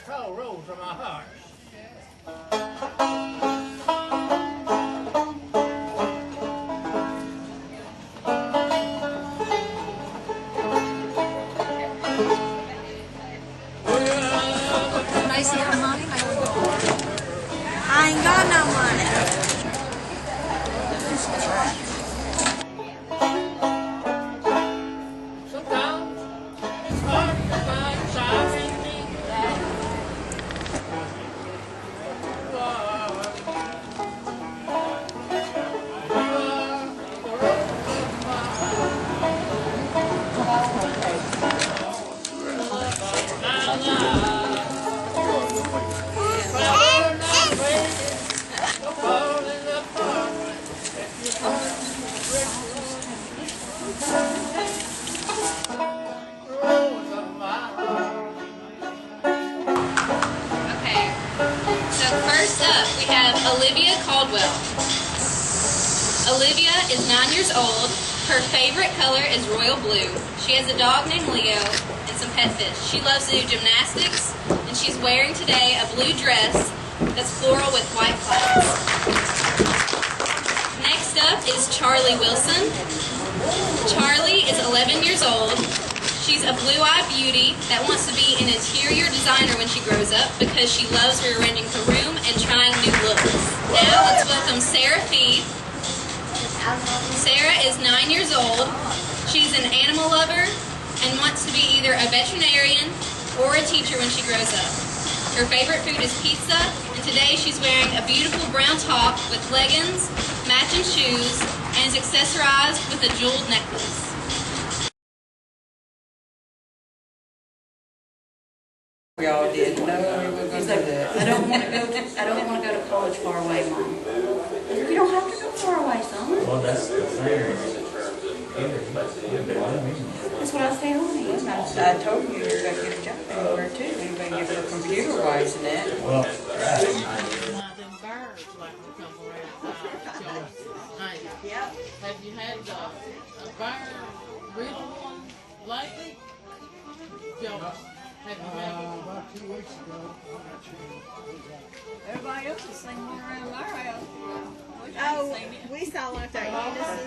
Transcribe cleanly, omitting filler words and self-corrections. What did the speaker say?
cold rose from my heart. Macy, have money? I ain't got no money. Sometimes it's hard to find something that you are. You are the rose of my heart. My life. First up, we have Olivia Caldwell. Olivia is 9 years old. Her favorite color is royal blue. She has a dog named Leo and some pet fish. She loves to do gymnastics, and she's wearing today a blue dress that's floral with white clouds. Next up is Charlie Wilson. Charlie is 11 years old. She's a blue-eyed beauty that wants to be an interior designer when she grows up because she loves rearranging her room and trying new looks. Now let's welcome Sarah Fee. Sarah is 9 years old. She's an animal lover and wants to be either a veterinarian or a teacher when she grows up. Her favorite food is pizza, and today she's wearing a beautiful brown top with leggings, matching shoes, and is accessorized with a jeweled necklace. Y'all did. No, we were going to do that. I don't want to go to college far away, Mom. You don't have to go far away, son. Well, that's the thing. That's what I was telling you. I told you you're going to get a job anywhere too. You're going to get her computer wise and that. Well, Birds like to come around. Yep. Have you had a bird with one lately? Joe, have you had one? About 2 weeks ago, Everybody else is singing one around our house. Oh, we saw like our Eunice's